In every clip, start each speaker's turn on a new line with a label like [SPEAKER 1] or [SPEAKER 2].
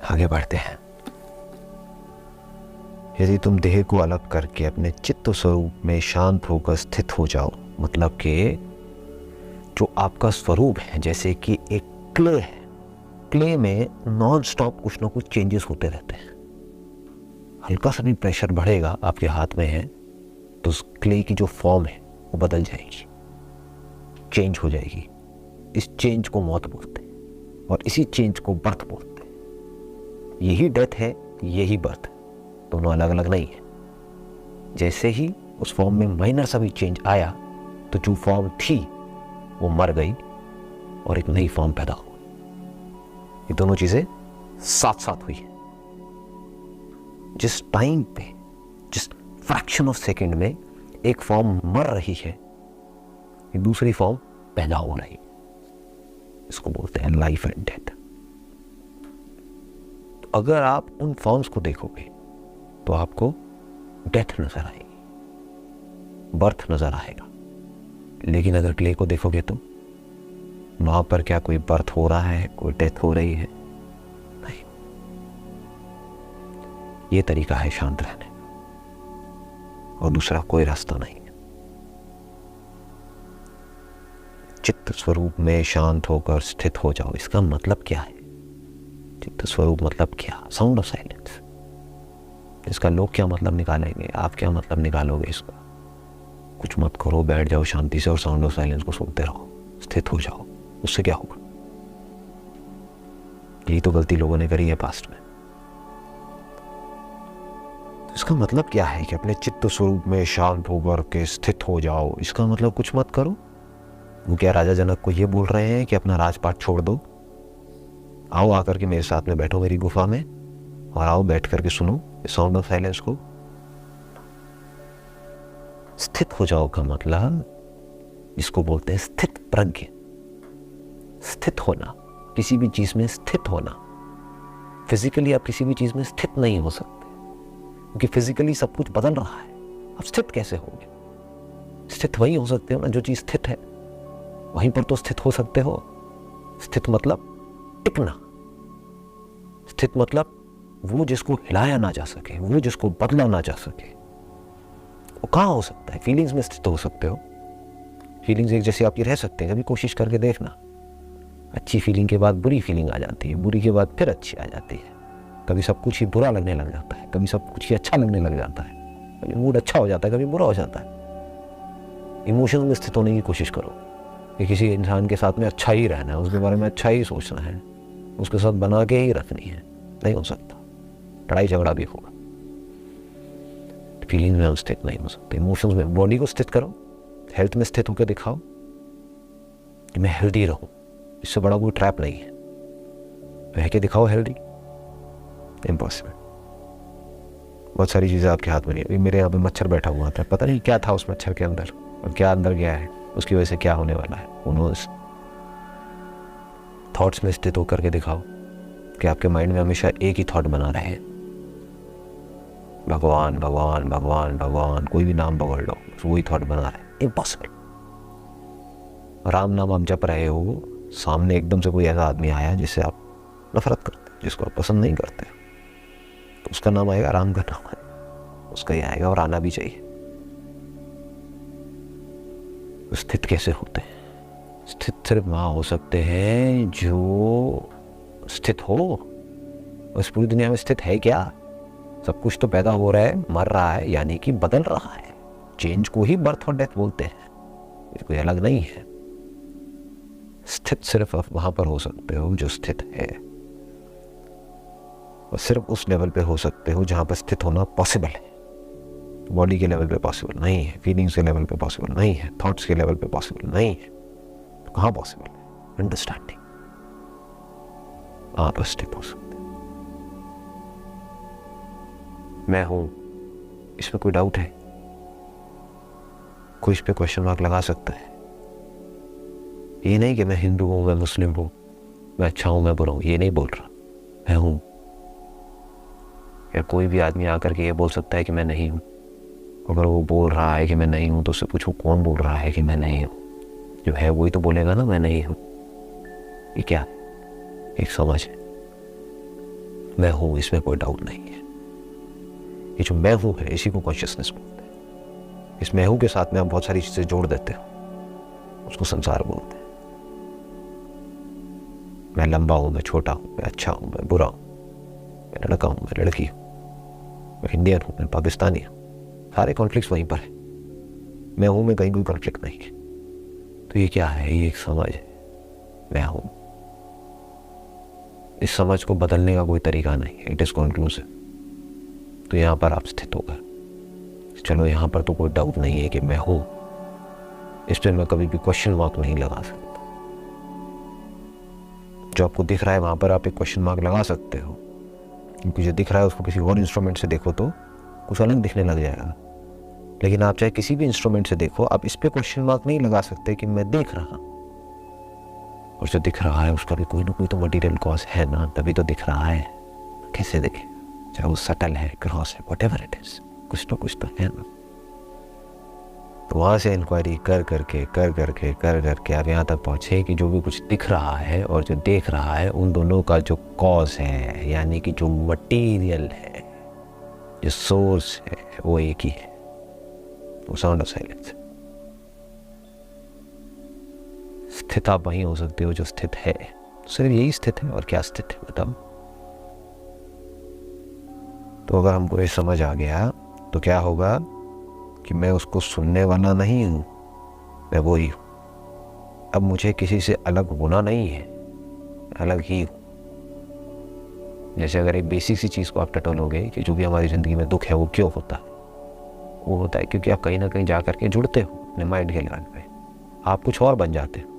[SPEAKER 1] आगे बढ़ते हैं। यदि तुम देह को अलग करके अपने चित्त स्वरूप में शांत होकर स्थित हो जाओ, मतलब कि जो आपका स्वरूप है, जैसे कि एक क्ले है, क्ले में नॉन स्टॉप कुछ ना कुछ चेंजेस होते रहते हैं। हल्का सा भी प्रेशर बढ़ेगा, आपके हाथ में है, तो उस क्ले की जो फॉर्म है वो बदल जाएगी, चेंज हो जाएगी। इस चेंज को मौत बोलते हैं और इसी चेंज को बर्थ बोलते हैं। यही डेथ है, यही बर्थ है, दोनों अलग अलग नहीं है। जैसे ही उस फॉर्म में माइनर सा भी चेंज आया तो जो फॉर्म थी वो मर गई और एक नई फॉर्म पैदा हो गई। ये दोनों चीजें साथ साथ हुई है। जिस टाइम पे, जिस फ्रैक्शन ऑफ सेकेंड में एक फॉर्म मर रही है, एक दूसरी फॉर्म पैदा हो रही है। इसको बोलते हैं लाइफ एंड डेथ। तो अगर आप उन फॉर्म्स को देखोगे तो आपको डेथ नजर आएगी, बर्थ नजर आएगा। लेकिन अगर क्ले को देखोगे तो वहां पर क्या कोई बर्थ हो रहा है, कोई डेथ हो रही है? नहीं। ये तरीका है शांत रहने और दूसरा कोई रास्ता नहीं है। चित्त स्वरूप में शांत होकर स्थित हो जाओ, इसका मतलब क्या है? चित्त स्वरूप मतलब क्या? Sound of silence. इसका लोग क्या मतलब निकालेंगे, आप क्या मतलब निकालोगे इसका? कुछ मत करो, बैठ जाओ शांति से और साउंड ऑफ साइलेंस को सुनते रहो, स्थित हो जाओ। उससे क्या होगा? यही तो गलती लोगों ने करी है पास्ट में। तो इसका मतलब क्या है कि अपने चित्त स्वरूप में शांत होकर के स्थित हो जाओ? इसका मतलब कुछ मत करो। वो क्या राजा जनक को ये बोल रहे हैं कि अपना राजपाट छोड़ दो, आओ आकर के मेरे साथ में बैठो मेरी गुफा में और आओ बैठ करके सुनो साउंड ऑफ साइलेंस को। स्थित हो जाओ का मतलब इसको बोलते हैं स्थित प्रज्ञ। स्थित होना, किसी भी चीज में स्थित होना। फिजिकली आप किसी भी चीज में स्थित नहीं हो सकते क्योंकि फिजिकली सब कुछ बदल रहा है। आप स्थित कैसे होंगे? स्थित वही हो सकते हो ना जो चीज स्थित है, वहीं पर तो स्थित हो सकते हो। स्थित मतलब टिकना। स्थित मतलब वो जिसको हिलाया ना जा सके, वो जिसको बदला ना जा सके। वो कहाँ हो सकता है? फीलिंग्स में स्थित हो सकते हो। फीलिंग्स एक जैसे आपकी रह सकते हैं, कभी कोशिश करके देखना। अच्छी फीलिंग के बाद बुरी फीलिंग आ जाती है, बुरी के बाद फिर अच्छी आ जाती है। कभी सब कुछ ही बुरा लगने लग जाता है, कभी सब कुछ ही अच्छा लगने लग जाता है, कभी मूड अच्छा हो जाता है, कभी बुरा हो जाता है। इमोशंस में स्थित होने की कोशिश करो कि किसी इंसान के साथ में अच्छा ही रहना है, उसके बारे में अच्छा ही सोचना है, उसके साथ बना के ही रखनी है। नहीं हो सकता, लड़ाई झगड़ा भी होगा। फीलिंग में हम स्थित नहीं हो सकते। इमोशंस में, बॉडी को स्थित करो, हेल्थ में स्थित होकर दिखाओ कि मैं हेल्दी रहूं। इससे बड़ा कोई ट्रैप नहीं है। रह के दिखाओ हेल्दी, इम्पॉसिबल। बहुत सारी चीजें आपके हाथ में नहीं। अभी मेरे यहाँ पे मच्छर बैठा हुआ था, पता नहीं क्या था उस मच्छर के अंदर और क्या अंदर गया है, उसकी वजह से क्या होने वाला है। उन्होंने थॉट्स में स्थित होकर के दिखाओ कि आपके माइंड में हमेशा एक ही थॉट बना रहे हैं, भगवान भगवान भगवान भगवान। कोई भी नाम पकड़ लो, वही थॉट बना रहे हैं। इम्पॉसिबल। राम नाम आप जप रहे हो, सामने एकदम से कोई ऐसा आदमी आया जिससे आप नफरत करते, जिसको आप पसंद नहीं करते, तो उसका नाम आएगा, राम का नाम है, उसका ही आएगा और आना भी चाहिए। स्थित कैसे होते हैं? स्थित सिर्फ वहां हो सकते हैं जो स्थित हो। इस पूरी दुनिया में स्थित है क्या? सब कुछ तो पैदा हो रहा है, मर रहा है, यानी कि बदल रहा है। चेंज को ही बर्थ और डेथ बोलते हैं, ये कोई अलग नहीं है। स्थित सिर्फ आप वहां पर हो सकते हो जो स्थित है, और सिर्फ उस लेवल पे हो सकते हो जहां पर स्थित होना पॉसिबल है। बॉडी के लेवल पे पॉसिबल नहीं है, फीलिंग्स के लेवल पे पॉसिबल नहीं है, थॉट्स के लेवल पे पॉसिबल नहीं है। तो कहां पॉसिबल है? अंडरस्टैंडिंग। आप स्थित हो सकते। मैं हूं, इसमें कोई डाउट है? कोई इस पे क्वेश्चन मार्क लगा सकता है? ये नहीं कि मैं हिंदू हूं, मैं मुस्लिम हूं, मैं अच्छा हूं, मैं बुरा हूं, ये नहीं बोल रहा। मैं हूं। या कोई भी आदमी आकर के ये बोल सकता है कि मैं नहीं हूं? अगर वो बोल रहा है कि मैं नहीं हूं तो उससे पूछो कौन बोल रहा है कि मैं नहीं हूं? जो है वही तो बोलेगा ना मैं नहीं हूं। ये क्या है? एक समझ है। मैं हूँ, इसमें कोई डाउट नहीं है। ये जो मैं हूँ है, इसी को कॉन्शियसनेस बोलते हैं। इस मैं हूँ के साथ में आप बहुत सारी चीज़ें जोड़ देते हो, उसको संसार बोलते हैं। मैं लंबा हूँ, मैं छोटा हूँ, मैं अच्छा हूँ, मैं बुरा हूँ, मैं लड़का हूँ, मैं लड़की हूँ, मैं इंडियन हूँ, मैं पाकिस्तानी हूँ, सारे कॉन्फ्लिक्ट्स वहीं पर है। मैं हूँ में कहीं कोई कॉन्फ्लिक्ट नहीं है। तो ये क्या है? ये एक समझ है, मैं हूँ। इस समझ को बदलने का कोई तरीका नहीं है, इट इज़ कॉन्क्लूसिव। तो यहाँ पर आप स्थित हो गए। चलो यहाँ पर तो कोई डाउट नहीं है कि मैं हूँ, इस पर मैं कभी भी क्वेश्चन मार्क नहीं लगा सकता। जो आपको दिख रहा है वहाँ पर आप एक क्वेश्चन मार्क लगा सकते हो, क्योंकि जो दिख रहा है उसको किसी और इंस्ट्रूमेंट से देखो तो कुछ अलग दिखने लग जाएगा। लेकिन आप चाहे किसी भी इंस्ट्रूमेंट से देखो, आप इस पे क्वेश्चन मार्क नहीं लगा सकते कि मैं देख रहा हूँ। और जो दिख रहा है उसका भी कोई ना कोई तो मटेरियल कॉज है ना, तभी तो दिख रहा है। कैसे दिखे? चाहे वो सटल है, क्रॉस है, व्हाटएवर इट इज, कुछ तो है ना। तो वहाँ से इंक्वायरी कर करके आप यहाँ तक पहुँचे कि जो भी कुछ दिख रहा है और जो देख रहा है, उन दोनों का जो कॉज है, यानी कि जो मटेरियल है, जो सोर्स है, वो एक ही है, वो साउंड ऑफ साइलेंस। स्थित आप वहीं हो सकते हो जो स्थित है, सिर्फ यही स्थित है। और क्या स्थित है बताओ? तो अगर हमको ये समझ आ गया तो क्या होगा कि मैं उसको सुनने वाला नहीं हूँ, मैं वो ही हूँ। अब मुझे किसी से अलग होना नहीं है, अलग ही हूँ। जैसे अगर एक बेसिक सी चीज़ को आप टटोलोगे कि जो भी हमारी ज़िंदगी में दुख है वो क्यों होता है, वो होता है क्योंकि आप कहीं ना कहीं जा करके जुड़ते हो अपने माइंड के लेवल पे, आप कुछ और बन जाते हो।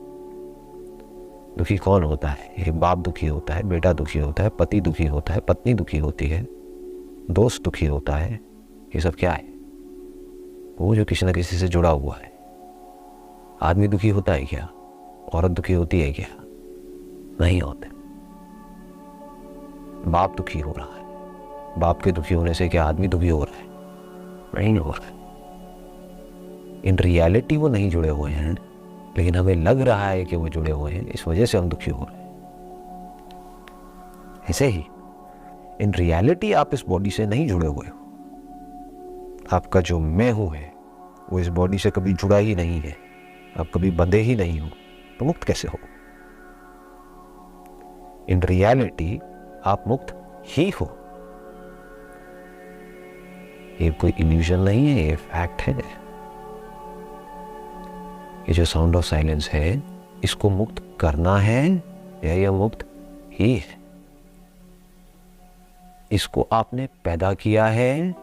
[SPEAKER 1] दुखी कौन होता है? एक बाप दुखी होता है, बेटा दुखी होता है, पति दुखी होता है, पत्नी दुखी होती है, दोस्त दुखी होता है। ये सब क्या है? वो जो किसी न किसी से जुड़ा हुआ है। आदमी दुखी होता है क्या? औरत दुखी होती है क्या? नहीं होते। बाप दुखी हो रहा है, बाप के दुखी होने से क्या आदमी दुखी हो रहा है? नहीं हो रहा है। इन रियलिटी वो नहीं जुड़े हुए हैं, लेकिन हमें लग रहा है कि वो जुड़े हुए हैं, इस वजह से हम दुखी हो रहे हैं। ऐसे ही इन रियलिटी आप इस बॉडी से नहीं जुड़े हुए हो। आपका जो मैं हूं है वो इस बॉडी से कभी जुड़ा ही नहीं है, आप कभी बंधे ही नहीं हो, तो मुक्त कैसे हो? इन रियलिटी आप मुक्त ही हो। ये कोई इल्यूजन नहीं है, ये फैक्ट है। ये जो साउंड ऑफ साइलेंस है, इसको मुक्त करना है या ये मुक्त ही है? इसको आपने पैदा किया है,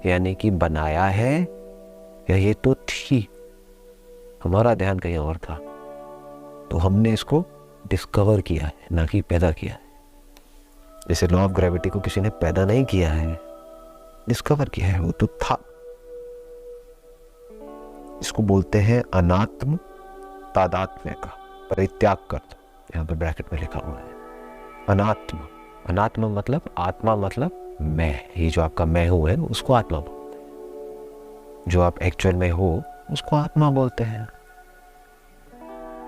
[SPEAKER 1] यानी कि बनाया है, या ये तो थी, हमारा ध्यान कहीं और था, तो हमने इसको डिस्कवर किया है, ना कि पैदा किया है। जैसे लॉ ऑफ ग्रेविटी को किसी ने पैदा नहीं किया है, डिस्कवर किया है, वो तो था। इसको बोलते हैं अनात्म तादात्म्य का परित्याग कर दो। यहाँ पर ब्रैकेट में लिखा हुआ है अनात्म। अनात्म मतलब आत्मा, मतलब मैं। ये जो आपका मैं हूं है उसको आत्मा बोलते हैं। जो आप एक्चुअल में हो उसको आत्मा बोलते हैं।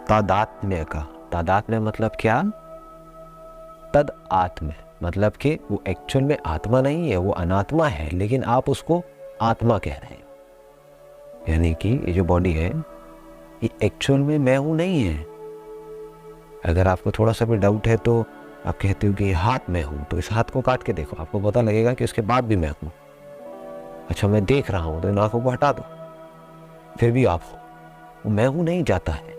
[SPEAKER 1] तादात्म्य का, तादात्म्य मतलब क्या? तद आत्म, मतलब कि वो एक्चुअल में आत्मा नहीं है, वो अनात्मा है, लेकिन आप उसको आत्मा कह रहे हैं। यानी कि ये जो बॉडी है ये एक्चुअल में मैं हूं नहीं है। अगर आपको थोड़ा सा भी डाउट है तो आप कहते हो कि ये हाथ मैं हूं, तो इस हाथ को काट के देखो, आपको पता लगेगा कि उसके बाद भी मैं हूं। अच्छा, मैं देख रहा हूं, तो इन आंखों को हटा दो, फिर भी आप हो। वो मैं हूं नहीं जाता है।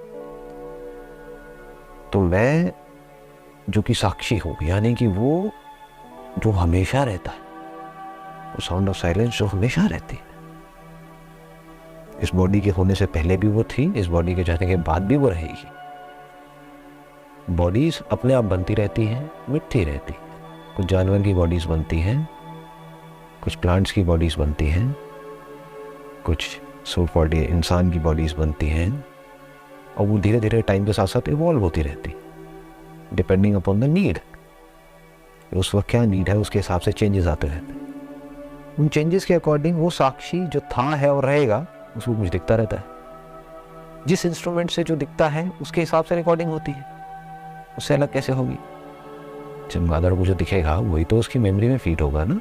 [SPEAKER 1] तो मैं जो कि साक्षी हूं, यानी कि वो जो हमेशा रहता है, वो साउंड ऑफ साइलेंस जो हमेशा रहती है। इस बॉडी के होने से पहले भी वो थी, इस बॉडी के जाने के बाद भी वो रहेगी। बॉडीज अपने आप बनती रहती हैं, मिटती रहती हैं। कुछ जानवर की बॉडीज बनती हैं, कुछ प्लांट्स की बॉडीज बनती हैं, कुछ सूट बॉडी इंसान की बॉडीज बनती हैं, और वो धीरे धीरे टाइम के साथ साथ इवॉल्व होती रहती, डिपेंडिंग अपॉन द नीड। उस वक्त क्या नीड है उसके हिसाब से चेंजेस आते रहते हैं। उन चेंजेस के अकॉर्डिंग वो साक्षी जो था है और रहेगा उसको कुछ दिखता रहता है। जिस इंस्ट्रूमेंट से जो दिखता है उसके हिसाब से रिकॉर्डिंग होती है, उससे अलग कैसे होगी? चमगादड़ को जो दिखेगा वही तो उसकी मेमोरी में फीड होगा ना,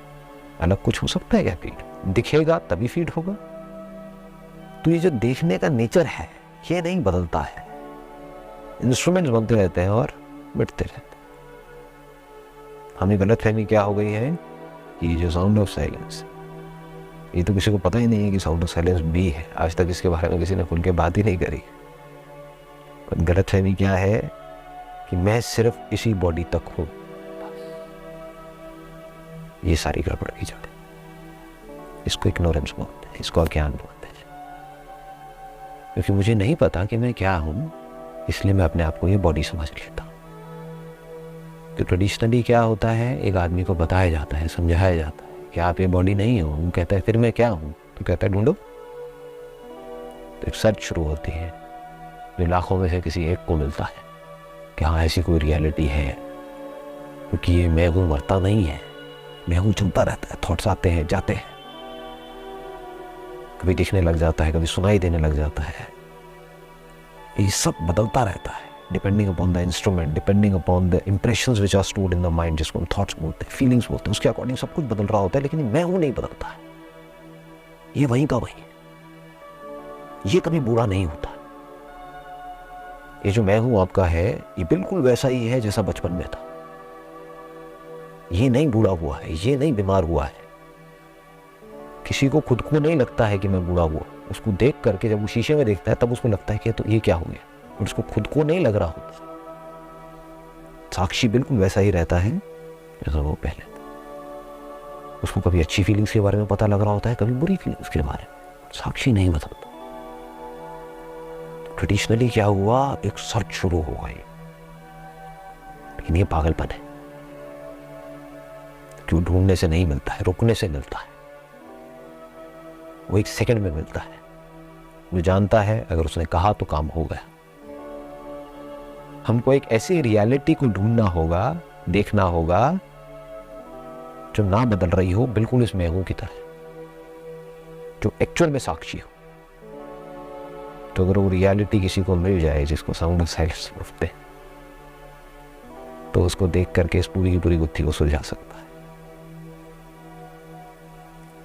[SPEAKER 1] अलग कुछ हो सकता है क्या फीड? दिखेगा तभी फीड होगा। तो ये जो देखने का नेचर है ये नहीं बदलता है। इंस्ट्रूमेंट्स बनते रहते हैं और मिटते रहते हैं। हमें गलत फहमी क्या हो गई है कि ये जो साउंड ऑफ साइलेंस, ये तो किसी को पता ही नहीं है कि साउंड ऑफ साइलेंस भी है। आज तक इसके बारे में किसी ने खुल के बात ही नहीं करी। पर गलत फहमी क्या है कि मैं सिर्फ इसी बॉडी तक हूं। ये सारी गड़बड़ की जड़ है। इसको इग्नोरेंस बोलते हैं, इसको अज्ञान बोलते हैं। क्योंकि मुझे नहीं पता कि मैं क्या हूं, इसलिए मैं अपने आप को ये बॉडी समझ लेता हूं। तो ट्रेडिशनली क्या होता है, एक आदमी को बताया जाता है, समझाया जाता है कि आप ये बॉडी नहीं हो। वो कहता है फिर मैं क्या हूं? तो कहता है ढूंढो। तो एक सर्च शुरू होती है जो लाखों में से किसी एक को मिलता है कि हाँ ऐसी कोई रियलिटी है। क्योंकि ये मैं हूं मरता नहीं है, मैं हूं चलता रहता है। थॉट्स आते हैं जाते हैं, कभी दिखने लग जाता है, कभी सुनाई देने लग जाता है। ये सब बदलता रहता है depending upon the instrument, depending upon the impressions which are stored in the mind, जिसको हम थॉट्स बोलते हैं, फीलिंग्स बोलते हैं। उसके अकॉर्डिंग सब कुछ बदल रहा होता है, लेकिन मैं हूं नहीं बदलता है। ये वहीं का वहीं है, ये कभी बुरा नहीं होता। ये जो मैं हूं आपका है, ये बिल्कुल वैसा ही है जैसा बचपन में था। ये नहीं बूढ़ा हुआ है, ये नहीं बीमार हुआ है। किसी को खुद को नहीं लगता है कि मैं बूढ़ा हुआ। उसको देख करके जब वो शीशे में देखता है तब उसको लगता है कि तो ये क्या हो गया, और उसको खुद को नहीं लग रहा होता। साक्षी बिल्कुल वैसा ही रहता है जैसा वो पहले था। उसको कभी अच्छी फीलिंग्स के बारे में पता लग रहा होता है, कभी बुरी फीलिंग्स के बारे में। साक्षी नहीं बदलता। ट्रेडिशनली क्या हुआ, एक सर्च शुरू हो गई। लेकिन ये पागलपन है, क्यों? ढूंढने से नहीं मिलता है, रुकने से मिलता है। वो एक सेकंड में मिलता है। वो जानता है अगर उसने कहा तो काम हो गया। हमको एक ऐसी रियलिटी को ढूंढना होगा, देखना होगा जो ना बदल रही हो, बिल्कुल इस मैं हूं की तरह, जो एक्चुअल में साक्षी हो। तो अगर वो रियलिटी किसी को मिल जाए जिसको साउंड ऑफ साइलेंस बोलते हैं, तो उसको देख करके इस पूरी की पूरी गुत्थी को सुलझा सकता है।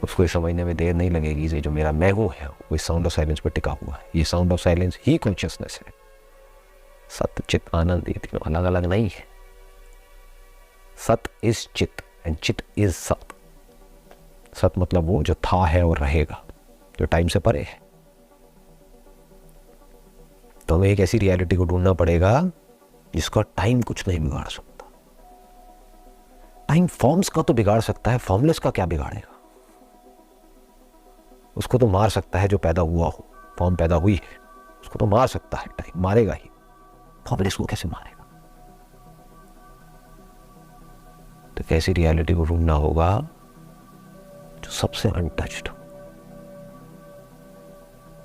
[SPEAKER 1] उसको ये समझने में देर नहीं लगेगी ये जो मेरा मैं हूं है वो इस साउंड ऑफ साइलेंस पर टिका हुआ है। ये sound of silence he consciousness है। सत्य चित आनंद, ये तीनों अलग अलग नहीं है। सत इज चित एंड चित इज सत। सत मतलब वो जो था है और रहेगा, जो टाइम से परे है। तो हमें एक ऐसी रियलिटी को ढूंढना पड़ेगा जिसका टाइम कुछ नहीं बिगाड़ सकता। टाइम फॉर्म्स का तो बिगाड़ सकता है, फॉर्मलेस का क्या बिगाड़ेगा? उसको तो मार सकता है जो पैदा हुआ हो। फॉर्म पैदा हुई है, उसको तो मार सकता है, टाइम मारेगा ही। फॉर्मलेस को कैसे मारेगा? तो कैसी रियलिटी को ढूंढना होगा जो सबसे अनटच्ड हो,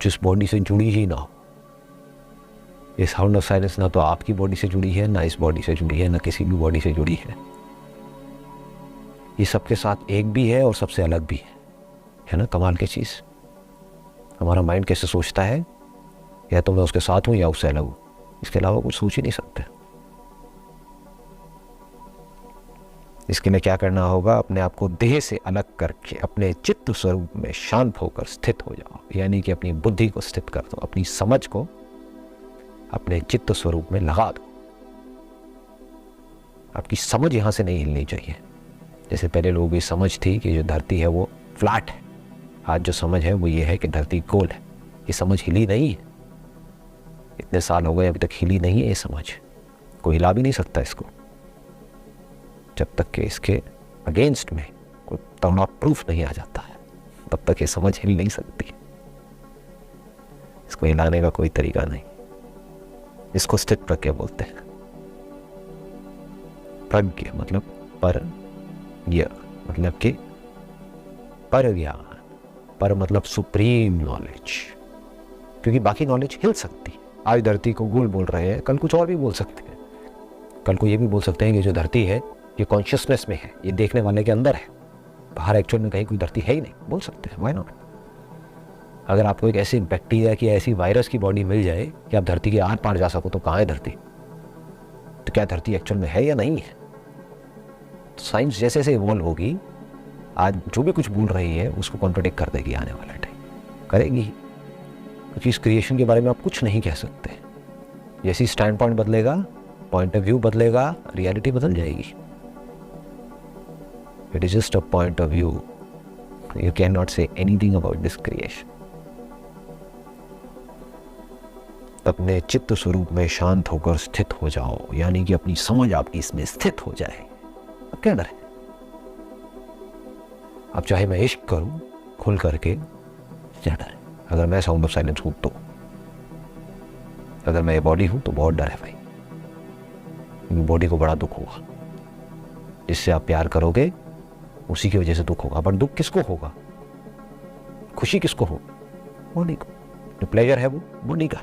[SPEAKER 1] जिस बॉडी से जुड़ी ही ना हो। ये साउंड ऑफ साइलेंस ना तो आपकी बॉडी से जुड़ी है, ना इस बॉडी से जुड़ी है, ना किसी भी बॉडी से जुड़ी है। ये सबके साथ एक भी है और सबसे अलग भी है ना? कमाल की चीज। हमारा माइंड कैसे सोचता है, या तो मैं उसके साथ हूं या उससे अलग हूं, इसके अलावा कुछ सोच ही नहीं सकते। इसके लिए क्या करना होगा, अपने आप को देह से अलग करके अपने चित्त स्वरूप में शांत होकर स्थित हो जाओ। यानी कि अपनी बुद्धि को स्थित कर दो, अपनी समझ को अपने चित्त स्वरूप में लगा दो। आपकी समझ यहां से नहीं हिलनी चाहिए। जैसे पहले लोगों की समझ थी कि जो धरती है वो फ्लैट है, आज जो समझ है वो ये है कि धरती गोल है। ये समझ हिली नहीं है, इतने साल हो गए अभी तक हिली नहीं है। ये समझ कोई हिला भी नहीं सकता इसको, जब तक कि इसके अगेंस्ट में कोई तगड़ा प्रूफ नहीं आ जाता है, तब तक ये समझ हिल नहीं सकती। इसको हिलाने का कोई तरीका नहीं। इसको स्थित प्रज्ञा बोलते हैं। प्रज्ञा मतलब पर, यह मतलब कि पर ज्ञान। पर मतलब सुप्रीम नॉलेज, क्योंकि बाकी नॉलेज हिल सकती है। आज धरती को गोल बोल रहे हैं, कल कुछ और भी बोल सकते हैं। कल को ये भी बोल सकते हैं कि जो धरती है ये कॉन्शियसनेस में है, ये देखने वाले के अंदर है, बाहर एक्चुअल में कहीं कोई धरती है ही नहीं। बोल सकते हैं, व्हाई नॉट? अगर आपको एक ऐसी बैक्टीरिया की, ऐसी वायरस की बॉडी मिल जाए कि आप धरती के आर पार जा सको, तो कहाँ है धरती? तो क्या धरती एक्चुअल में है या नहीं है? तो साइंस जैसे जैसे इवॉल्व होगी, आज जो भी कुछ बोल रही है उसको कॉन्ट्रडिक्ट कर देगी आने वाला टाइम, करेगी। क्योंकि इस क्रिएशन के बारे में आप कुछ नहीं कह सकते। जैसी स्टैंड पॉइंट बदलेगा, पॉइंट ऑफ व्यू बदलेगा, रियलिटी बदल जाएगी। It is just a point of view, you can not say anything about this creation. अपने चित्त स्वरूप में शांत होकर स्थित हो जाओ, यानी कि अपनी समझ आपकी इसमें स्थित हो जाए। अब क्या डर है? अब चाहे मैं इश्क करूं खुल करके, क्या डर है? अगर मैं साउंड ऑफ साइलेंस हूं तो, अगर मैं ये बॉडी हूं तो बहुत डर है भाई। बॉडी को बड़ा दुख होगा, जिससे आप प्यार करोगे उसी की वजह से दुख होगा। बट दुख किसको होगा? खुशी किसको हो? बॉडी को। जो प्लेजर है वो बॉडी का,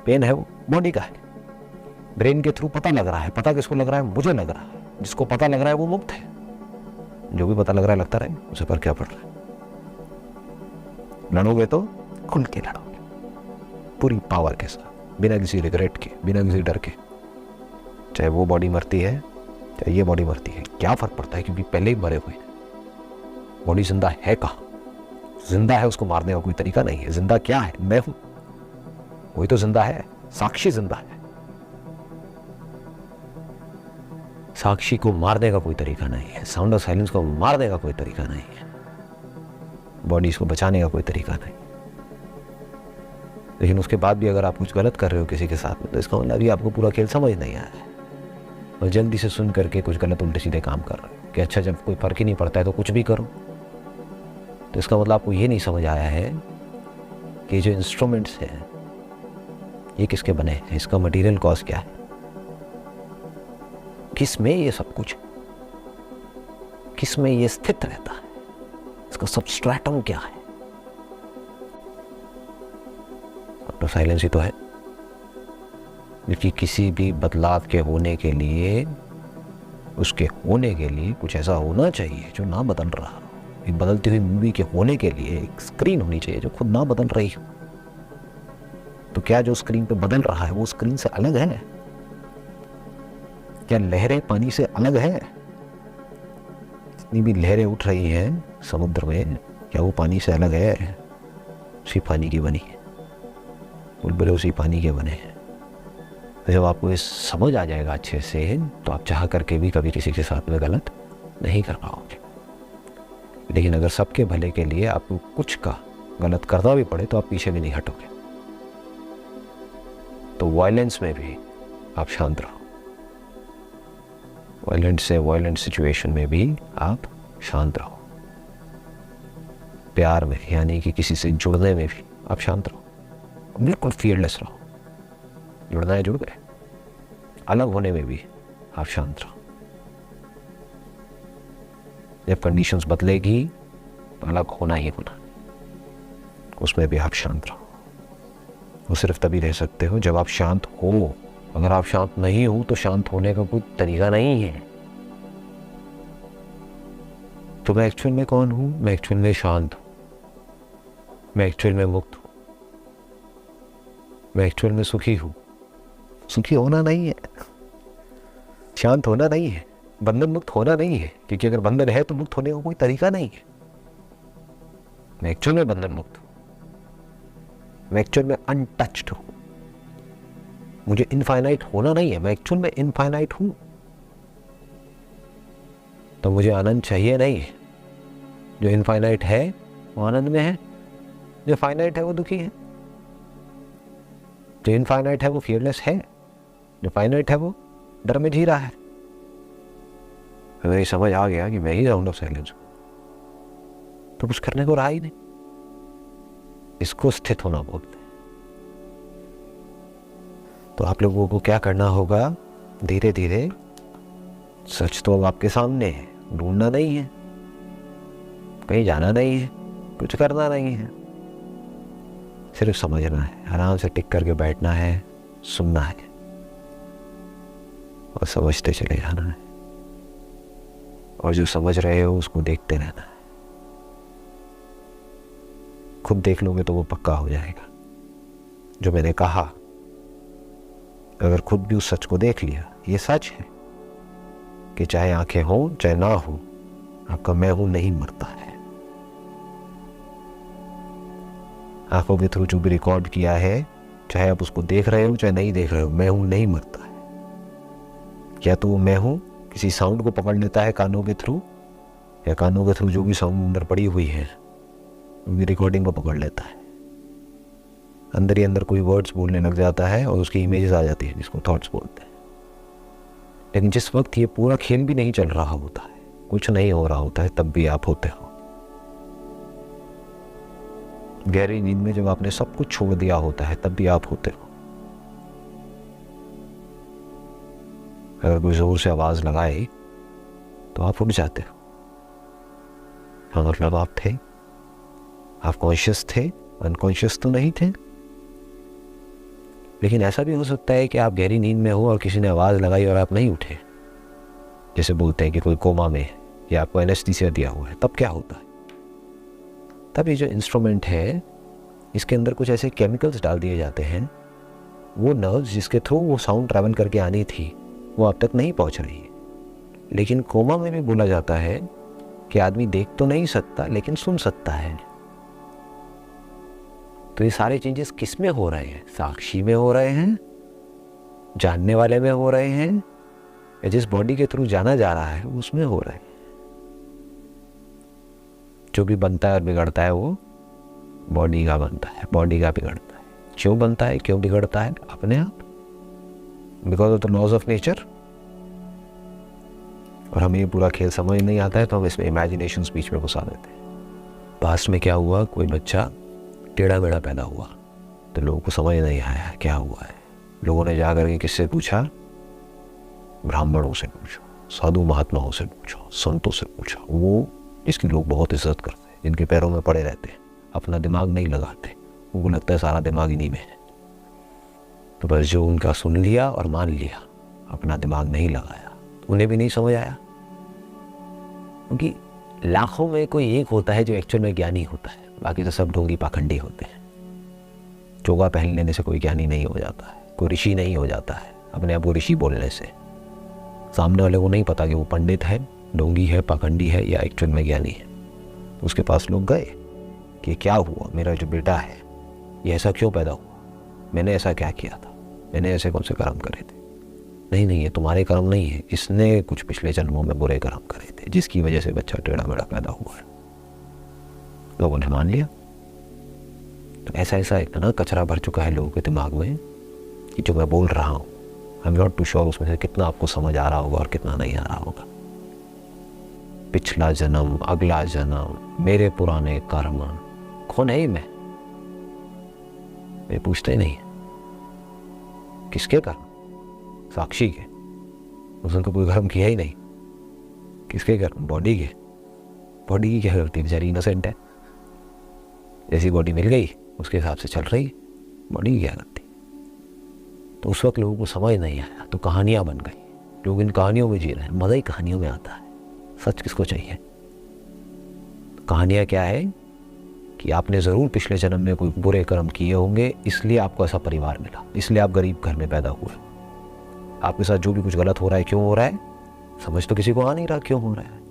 [SPEAKER 1] पेन है वो बॉडी का है। ब्रेन के थ्रू पता लग रहा है। पता किसको लग रहा है? मुझे लग रहा है। जिसको पता लग रहा है वो मुक्त है। जो भी पता लग रहा है लगता रहे, उसे पर क्या पड़ रहा है। लड़ोगे तो खुल के लड़ोगे, पूरी पावर के साथ, बिना किसी रिग्रेट के, बिना किसी डर के। चाहे वो बॉडी मरती है, चाहे ये बॉडी मरती है, क्या फर्क पड़ता है? क्योंकि पहले ही मरे हुए। बॉडी जिंदा है कहाँ? जिंदा है, उसको मारने का कोई तरीका नहीं है। जिंदा क्या है? मैं हूं, वही तो जिंदा है। साक्षी जिंदा है। साक्षी को मारने का कोई तरीका नहीं है। साउंड ऑफ साइलेंस को मारने का कोई तरीका नहीं है। बॉडीज को बचाने का कोई तरीका नहीं। लेकिन उसके बाद भी अगर आप कुछ गलत कर रहे हो किसी के साथ में, तो इसका मतलब अभी आपको पूरा खेल समझ नहीं आया है और जल्दी से सुन करके कुछ गलत उल्टे सीधे काम कर रहे हो कि अच्छा, जब कोई फर्क ही नहीं पड़ता है तो कुछ भी करो। तो इसका मतलब आपको ये नहीं समझ आया है कि जो इंस्ट्रूमेंट्स हैं ये किसके बने हैं, इसका मटेरियल कॉस्ट क्या है, किस में ये सब कुछ, किस में ये स्थित रहता है, इसका सबस्ट्रेटम क्या है। तो साइलेंस ही तो है। क्योंकि किसी भी बदलाव के होने के लिए, उसके होने के लिए कुछ ऐसा होना चाहिए जो ना बदल रहा हो। एक बदलती हुई मूवी के होने के लिए एक स्क्रीन होनी चाहिए जो खुद ना बदल रही हो। तो क्या जो स्क्रीन पे बदल रहा है वो स्क्रीन से अलग है? क्या लहरें पानी से अलग है? जितनी भी लहरें उठ रही हैं समुद्र में, क्या वो पानी से अलग है? उसी पानी की बनी है, बुलबुले उसी पानी के बने हैं। तो जब आपको ये समझ आ जाएगा अच्छे से, तो आप चाह करके भी कभी किसी के साथ में गलत नहीं कर पाओगे। लेकिन अगर सबके भले के लिए आपको कुछ का गलत करना भी पड़े तो आप पीछे भी नहीं हटोगे। तो वायलेंस में भी आप शांत रहो, वायलेंट से वायलेंट सिचुएशन में भी आप शांत रहो, प्यार में यानी कि किसी से जुड़ने में भी आप शांत रहो, बिल्कुल फियरलेस रहो। जुड़ना है जुड़ गए, अलग होने में भी आप शांत रहो। जब कंडीशंस बदलेगी तो अलग होना ही होना, उसमें भी आप शांत रहो। वो सिर्फ तभी रह सकते हो जब आप शांत हो। अगर आप शांत नहीं हो तो शांत होने का कोई तरीका नहीं है। तो मैं एक्चुअल में कौन हूं? मैं एक्चुअल में शांत हूं, मैं एक्चुअल में मुक्त हूं, मैं एक्चुअल में सुखी हूं। सुखी होना नहीं है, शांत होना नहीं है, बंधन मुक्त होना नहीं है। क्योंकि अगर बंधन है तो मुक्त होने का कोई तरीका नहीं है। मैं एक्चुअल में बंधन मुक्त हूं, मैं एक्चुअल में अनटच्ड हूं। मुझे इनफाइनाइट होना नहीं है, मैं एक्चुअल में इनफाइनाइट हूं। तो मुझे आनंद चाहिए नहीं है। जो इनफाइनाइट है वो आनंद में है, जो फाइनाइट है वो दुखी है। जो इनफाइनाइट है वो फियरलेस है, जो फाइनाइट है वो डर में जी रहा है। अगर ये समझ आ गया कि मैं ही साउंड ऑफ साइलेंस हूं, तो कुछ करने को रहा ही नहीं। इसको स्थित होना बोलते हैं। तो आप लोगों को क्या करना होगा? धीरे धीरे, सच तो अब आपके सामने है, ढूंढना नहीं है, कहीं जाना नहीं है, कुछ करना नहीं है, सिर्फ समझना है। आराम से टिक करके बैठना है, सुनना है और समझते चले जाना है। और जो समझ रहे हो उसको देखते रहना है। खुद देख लोगे तो वो पक्का हो जाएगा। जो मैंने कहा, अगर खुद भी उस सच को देख लिया, ये सच है, कि चाहे आंखें हों चाहे ना हो, आपका मैं हूं नहीं मरता है। आंखों के थ्रू जो भी रिकॉर्ड किया है, चाहे आप उसको देख रहे हो चाहे नहीं देख रहे हो, मैं हूं नहीं मरता है। क्या तो वो मैं हूं किसी साउंड को पकड़ लेता है कानों के थ्रू, या कानों के थ्रू जो भी साउंड अंदर पड़ी हुई है उनकी रिकॉर्डिंग को पकड़ लेता है, अंदर ही अंदर कोई वर्ड्स बोलने लग जाता है और उसकी इमेजेस आ जाती है जिसको थॉट्स बोलते हैं। लेकिन जिस वक्त ये पूरा खेल भी नहीं चल रहा होता है, कुछ नहीं हो रहा होता है, तब भी आप होते हो। गहरी नींद में जब आपने सब कुछ छोड़ दिया होता है, तब भी आप होते हो। अगर कोई जोर से आवाज लगाए तो आप उठ जाते हो, हाँ मतलब आप थे, आप कॉन्शियस थे, अनकॉन्शियस तो नहीं थे। लेकिन ऐसा भी हो सकता है कि आप गहरी नींद में हो और किसी ने आवाज़ लगाई और आप नहीं उठे, जैसे बोलते हैं कि कोई कोमा में है या आपको एनेस्थीसिया दिया हुआ है। तब क्या होता है? तब ये जो इंस्ट्रूमेंट है इसके अंदर कुछ ऐसे केमिकल्स डाल दिए जाते हैं, वो नर्व्स जिसके थ्रू वो साउंड ट्रैवल करके आनी थी वो अब तक नहीं पहुंच रही है। लेकिन कोमा में भी बोला जाता है कि आदमी देख तो नहीं सकता लेकिन सुन सकता है। तो ये सारे चेंजेस किस में हो रहे हैं? साक्षी में हो रहे हैं, जानने वाले में हो रहे हैं, या जिस बॉडी के थ्रू जाना जा रहा है उसमें हो रहे हैं। जो भी बनता है और बिगड़ता है वो बॉडी का बनता है, बॉडी का बिगड़ता है। क्यों बनता है, क्यों बिगड़ता है? अपने आप, because of the laws of nature. और हमें ये पूरा खेल समझ नहीं आता है तो हम इसमें इमेजिनेशंस बीच में घुसा देते हैं। पास्ट में क्या हुआ, कोई बच्चा टेढ़ा मेढ़ा पैदा हुआ तो लोगों को समझ नहीं आया क्या हुआ है। लोगों ने जाकर के किससे पूछा? ब्राह्मणों से पूछो, साधु महात्माओं से पूछो, संतों से पूछो, वो इसकी लोग बहुत इज्जत करते हैं, जिनके पैरों में पड़े रहते हैं, अपना दिमाग नहीं लगाते, उनको लगता है सारा दिमाग इन्हीं में है। तो बस जो उनका सुन लिया और मान लिया, अपना दिमाग नहीं लगाया, उन्हें भी नहीं समझ आया। क्योंकि लाखों में कोई एक होता है जो एक्चुअल में ज्ञानी होता है, बाकी तो सब ढोंगी पाखंडी होते हैं। चोगा पहन लेने से कोई ज्ञानी नहीं हो जाता है, कोई ऋषि नहीं हो जाता है अपने आप को ऋषि बोलने से। सामने वाले को नहीं पता कि वो पंडित है, ढोंगी है, पाखंडी है या एक्चुअल में ज्ञानी है। तो उसके पास लोग गए कि क्या हुआ, मेरा जो बेटा है ये ऐसा क्यों पैदा हुआ, मैंने ऐसा क्या किया था, मैंने ऐसे कौन से कर्म करे थे? नहीं, ये तुम्हारे कर्म नहीं है, इसने कुछ पिछले जन्मों में बुरे कर्म करे थे जिसकी वजह से बच्चा टेढ़ा मेढ़ा पैदा हुआ है। लोगों ने मान लिया। तो ऐसा इतना कचरा भर चुका है लोगों के दिमाग में कि जो मैं बोल रहा हूँ I am not too sure उसमें से कितना आपको समझ आ रहा होगा और कितना नहीं आ रहा होगा। पिछला जन्म, अगला जन्म, मेरे पुराने कर्म, कौन है मैं? ये पूछते ही नहीं है। किसके कर्म? साक्षी के। उसने तो कोई कर्म किया ही नहीं। किसके कर्म? बॉडी के। बॉडी की क्या करती है? बेचारी इनोसेंट है, जैसी बॉडी मिल गई उसके हिसाब से चल रही, बॉडी की क्या करती? तो उस वक्त लोगों को समझ नहीं आया तो कहानियां बन गई। लोग इन कहानियों में जी रहे हैं, मज़ा ही कहानियों में आता है। सच किसको चाहिए? कहानियाँ क्या है कि आपने ज़रूर पिछले जन्म में कोई बुरे कर्म किए होंगे, इसलिए आपको ऐसा परिवार मिला, इसलिए आप गरीब घर में पैदा हुए। आपके साथ जो भी कुछ गलत हो रहा है, क्यों हो रहा है समझ तो किसी को आ नहीं रहा क्यों हो रहा है।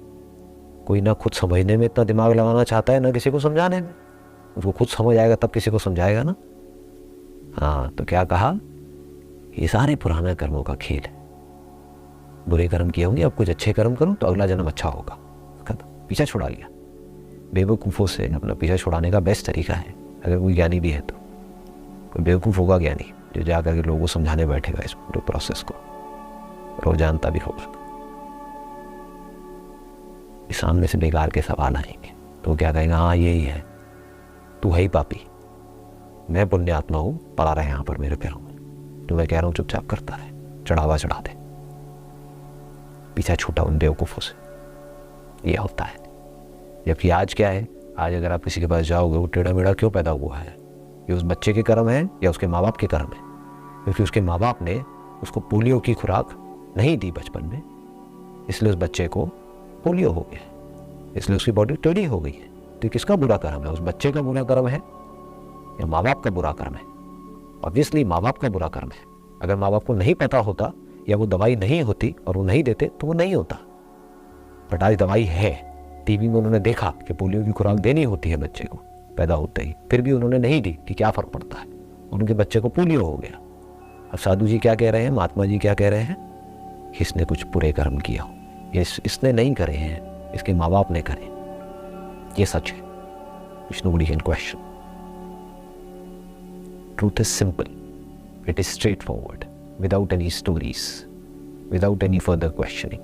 [SPEAKER 1] कोई ना खुद समझने में इतना दिमाग लगाना चाहता है ना किसी को समझाने में। उसको खुद समझ आएगा तब किसी को समझाएगा ना। हाँ, तो क्या कहा? ये सारे पुराने कर्मों का खेल है। बुरे कर्म किए होंगे, अब कुछ अच्छे कर्म करो तो अगला जन्म अच्छा होगा। पीछा छुड़ा लिया। बेवकूफ़ों से अपना पीछा छुड़ाने का बेस्ट तरीका है, अगर कोई ज्ञानी भी है तो। कोई बेवकूफ़ होगा ज्ञानी जो जा करके लोगों को समझाने बैठेगा इस पूरे प्रोसेस को, और वो जानता भी होगा। सामने से बेकार के सवाल आएंगे तो क्या कहेगा? हाँ यही है, तू है ही पापी, मैं पुण्य आत्मा हूँ, पड़ा रहे यहाँ पर मेरे पैरों में, तो मैं कह रहा हूँ चुपचाप करता रहे, चढ़ावा चढ़ा दे। पीछा छूटा उन बेवकूफ़ों से। ये होता है। जबकि आज क्या है? आज अगर आप किसी के पास जाओगे, वो टेढ़ा मेढ़ा क्यों पैदा हुआ है? ये उस बच्चे के कर्म है या उसके माँ बाप के कर्म है? क्योंकि उसके माँ बाप ने उसको पोलियो की खुराक नहीं दी बचपन में, इसलिए उस बच्चे को पोलियो हो गया, इसलिए उसकी बॉडी टेढ़ी हो गई है। तो किसका बुरा कर्म है? उस बच्चे का बुरा कर्म है या माँ बाप का बुरा कर्म है? ऑब्वियसली माँ बाप का बुरा कर्म है। अगर माँ बाप को नहीं पता होता या वो दवाई नहीं होती और वो नहीं देते तो वो नहीं होता। बट आज दवाई है, टीवी में उन्होंने देखा कि पोलियो की खुराक देनी होती है बच्चे को पैदा होते ही, फिर भी उन्होंने नहीं दी कि क्या फ़र्क पड़ता है, उनके बच्चे को पोलियो हो गया। अब साधु जी क्या कह रहे हैं, महात्मा जी क्या कह रहे हैं, इसने कुछ बुरे कर्म किया हो, इसने नहीं करे हैं, इसके माँ बाप ने करे। ये सच है, which nobody can question. Truth is simple. It is straightforward, without any stories, without any further questioning.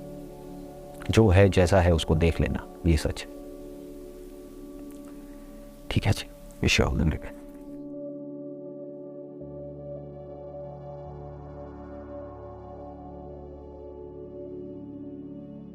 [SPEAKER 1] जो है जैसा है उसको देख लेना, ये सच है। ठीक है जी, wish you all the best.